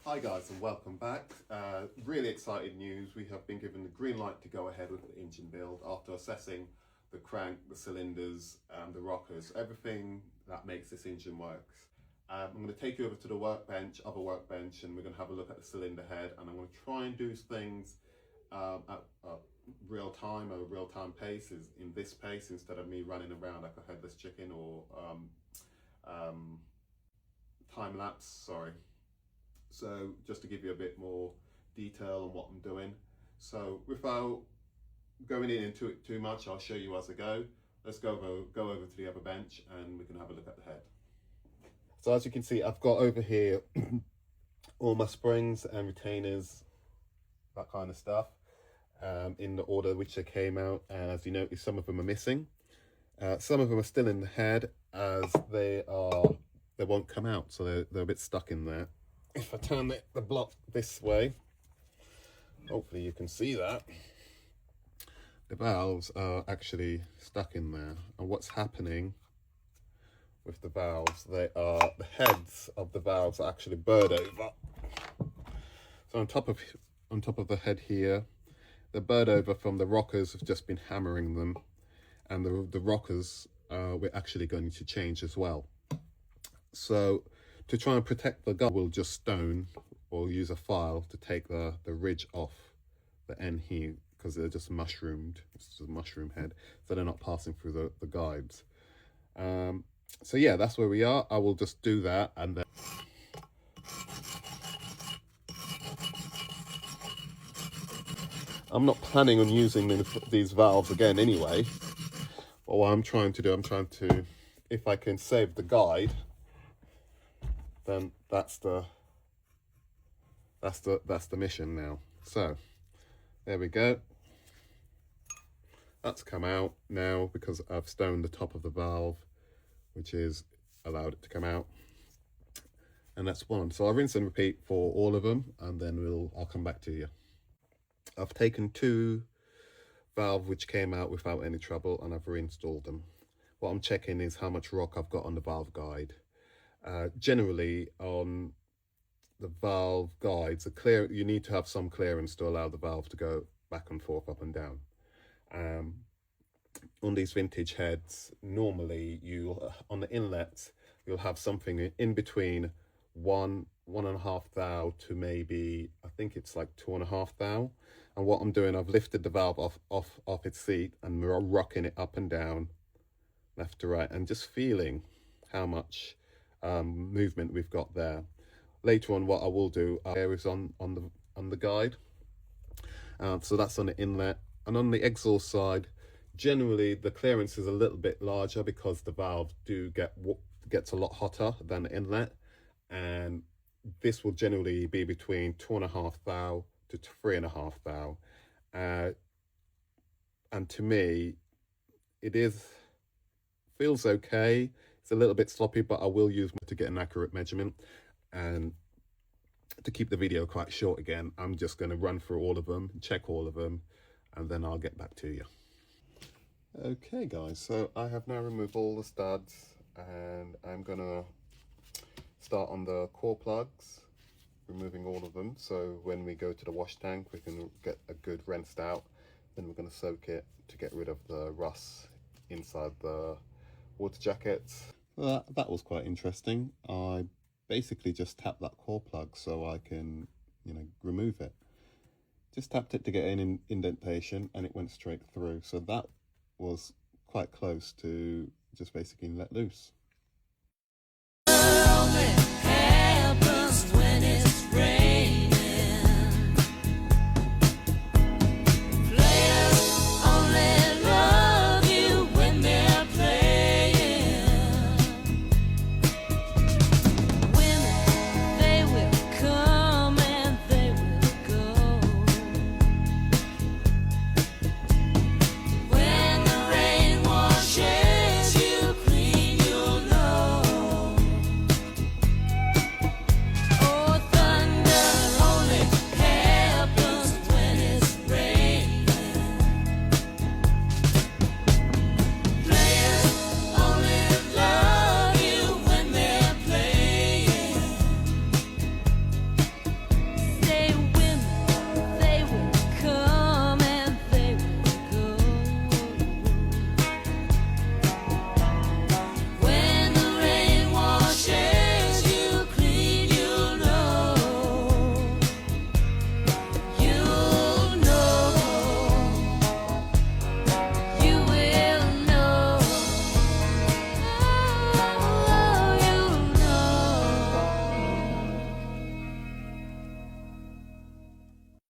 Hi guys and welcome back. Really exciting news. We have been given the green light to go ahead with the engine build after assessing the crank, the cylinders and the rockers, everything that makes this engine work. I'm going to take you over to the other workbench, and we're going to have a look at the cylinder head, and I'm going to try and do things at a real time pace, is in this pace, instead of me running around like a headless chicken or time lapse, sorry. So just to give you a bit more detail on what I'm doing. So without going into it too much, I'll show you as I go. Let's go over to the other bench and we can have a look at the head. So as you can see, I've got over here all my springs and retainers, that kind of stuff, in the order which they came out. And as you notice, some of them are missing. Some of them are still in the head, as they won't come out, so they're a bit stuck in there. If I turn the block this way, hopefully you can see that the valves are actually stuck in there. And what's happening with the valves, the heads of the valves are actually burred over. So on top of the head here, they're burred over from the rockers have just been hammering them, and the rockers we're actually going to change as well. So to try and protect the guide, we'll just stone or use a file to take the ridge off the end here, because they're just mushroomed. It's just a mushroom head, so they're not passing through the guides. So yeah, that's where we are. I will just do that, and then I'm not planning on using these valves again anyway. But what I'm trying to do, if I can save the guide, then that's the mission now. So there we go. That's come out now because I've stoned the top of the valve, which is allowed it to come out. And that's one. So I'll rinse and repeat for all of them, and then I'll come back to you. I've taken two valves which came out without any trouble, and I've reinstalled them. What I'm checking is how much rock I've got on the valve guide. Generally on the valve guides, you need to have some clearance to allow the valve to go back and forth, up and down. On these vintage heads, normally on the inlets, you'll have something in between 1.5 thou to maybe, I think it's like 2.5 thou. And what I'm doing, I've lifted the valve off its seat and we're rocking it up and down, left to right, and just feeling how much movement we've got there. Later on, what I will do is on the guide. So that's on the inlet, and on the exhaust side, generally the clearance is a little bit larger because the valve gets a lot hotter than the inlet, and this will generally be between 2.5 thou to 3.5 thou. And to me, feels okay. It's a little bit sloppy, but I will use to get an accurate measurement. And to keep the video quite short again, I'm just going to run through all of them, check all of them, and then I'll get back to you. Okay guys, so I have now removed all the studs, and I'm going to start on the core plugs, removing all of them, so when we go to the wash tank we can get a good rinsed out. Then we're going to soak it to get rid of the rust inside the water jackets. Well, that was quite interesting. I basically just tapped that core plug so I can, remove it. Just tapped it to get an indentation, and it went straight through. So that was quite close to just basically let loose.